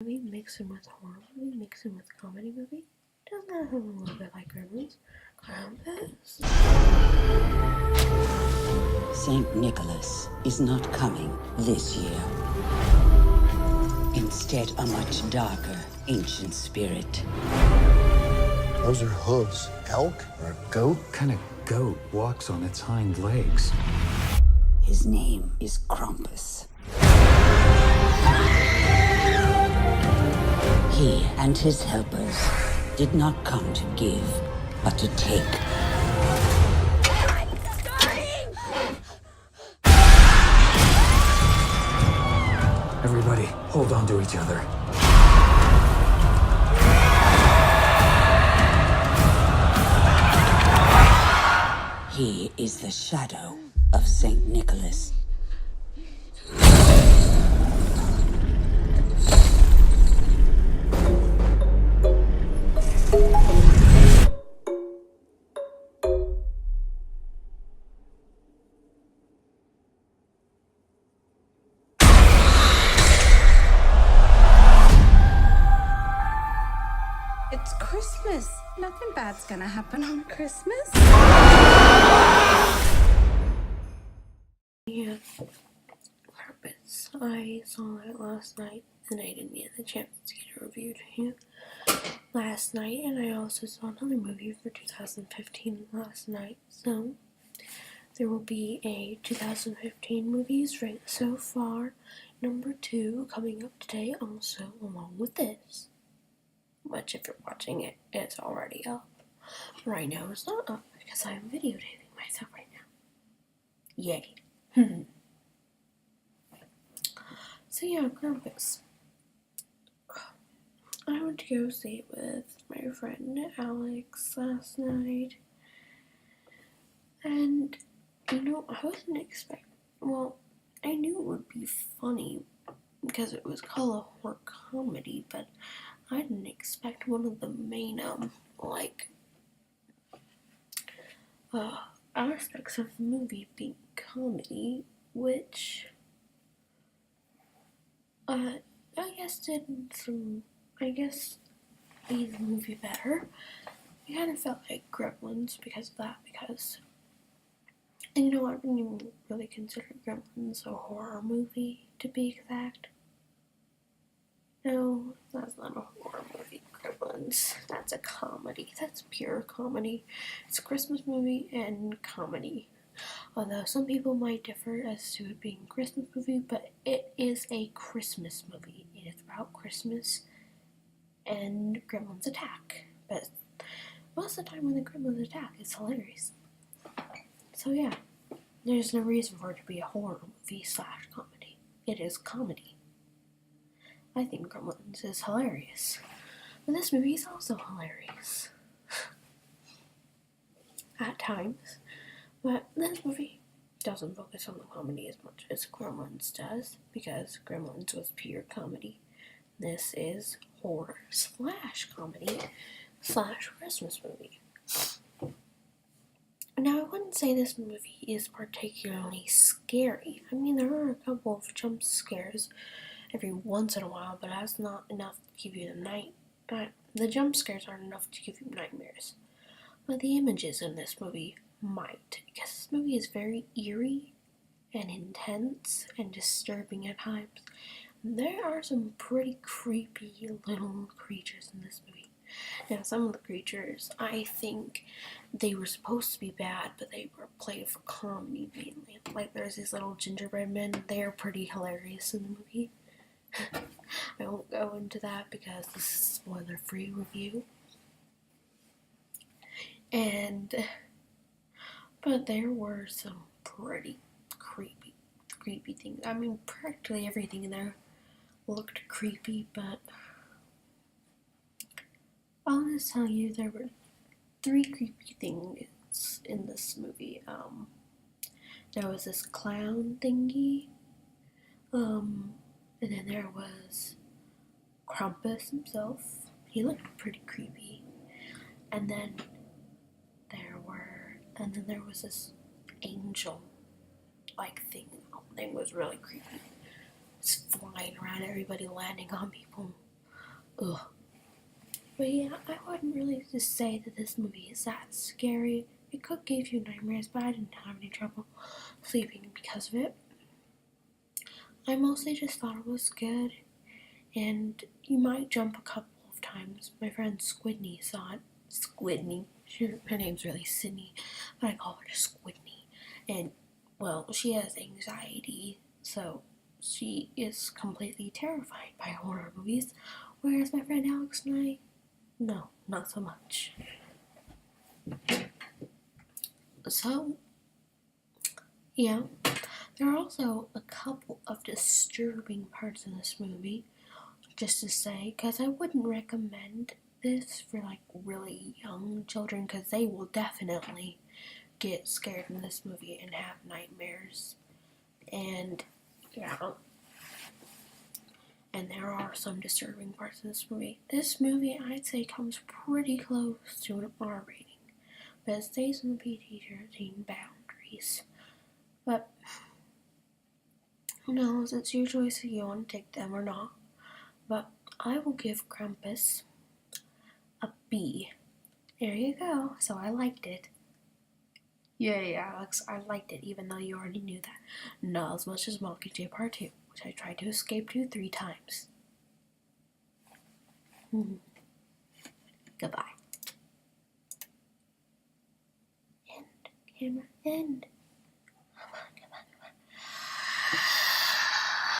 movie mixing with horror movie, mixing with comedy movie. Doesn't that sound a little bit like Krampus? Krampus. Saint Nicholas is not coming this year. Instead, a much darker, ancient spirit. Those are hooves. Elk or a goat? What kind of goat walks on its hind legs? His name is Krampus. He and his helpers did not come to give, but to take. Everybody, hold on to each other. He is the shadow of Saint Nicholas. It's Christmas. Nothing bad's gonna happen on Christmas. Yeah, Krampus. I saw it last night, and I didn't get the chance to get a review to you last night, and I also saw another movie for 2015 last night, so there will be a 2015 movies ranked so far, number 2, coming up today also, along with this. Which, if you're watching it, it's already up. Right now it's not up because I'm videotaping myself right now. Yay. So yeah, Krampus. I went to go see it with my friend Alex last night. And, I wasn't expecting, I knew it would be funny because it was called a horror comedy, but I didn't expect one of the main, aspects of the movie being comedy, which, I guess made the movie better. It kind of felt like Gremlins because of that, I wouldn't even really consider Gremlins a horror movie, to be exact. No, that's not a horror movie, Gremlins. That's a comedy. That's pure comedy. It's a Christmas movie and comedy. Although some people might differ as to it being a Christmas movie, but it is a Christmas movie. It is about Christmas and Gremlins attack. But most of the time when the Gremlins attack, it's hilarious. So yeah, there's no reason for it to be a horror movie / comedy. It is comedy. I think Gremlins is hilarious. And this movie is also hilarious. At times. But this movie doesn't focus on the comedy as much as Gremlins does, because Gremlins was pure comedy. This is horror / comedy / Christmas movie. Now, I wouldn't say this movie is particularly scary. I mean, there are a couple of jump scares every once in a while, but that's not enough to give you the jump scares aren't enough to give you nightmares. But the images in this movie might, because this movie is very eerie and intense and disturbing at times. There are some pretty creepy little creatures in this movie. Now, some of the creatures, I think they were supposed to be bad, but they were played for comedy mainly. Like, there's these little gingerbread men. They are pretty hilarious in the movie. I won't go into that because this is a spoiler-free review. But there were some pretty creepy things. I mean, practically everything in there looked creepy, but I'll just tell you there were 3 creepy things in this movie. There was this clown thingy, and then there was Krampus himself. He looked pretty creepy. And then there was this angel-like thing. The thing was really creepy. It's flying around everybody, landing on people, ugh. But yeah, I wouldn't really just say that this movie is that scary. It could give you nightmares, but I didn't have any trouble sleeping because of it. I mostly just thought it was good, and you might jump a couple of times. My friend Squidney saw it. Squidney. Her name's really Sydney, but I call her Squidney. And, well, she has anxiety, so she is completely terrified by horror movies, whereas my friend Alex and I, no, not so much. So, yeah, there are also a couple of disturbing parts in this movie, just to say, because I wouldn't recommend this for like really young children, because they will definitely get scared in this movie and have nightmares. And yeah, and there are some disturbing parts in this movie. This movie, I'd say, comes pretty close to an R rating, but it stays in the PG-13 boundaries. But who knows? It's your choice if you want to take them or not. But I will give Krampus a B. There you go. So I liked it. Yay, Alex, I liked it, even though you already knew that. Not as much as Mockingjay Part 2, which I tried to escape to 3 times. Goodbye. End. Camera, end.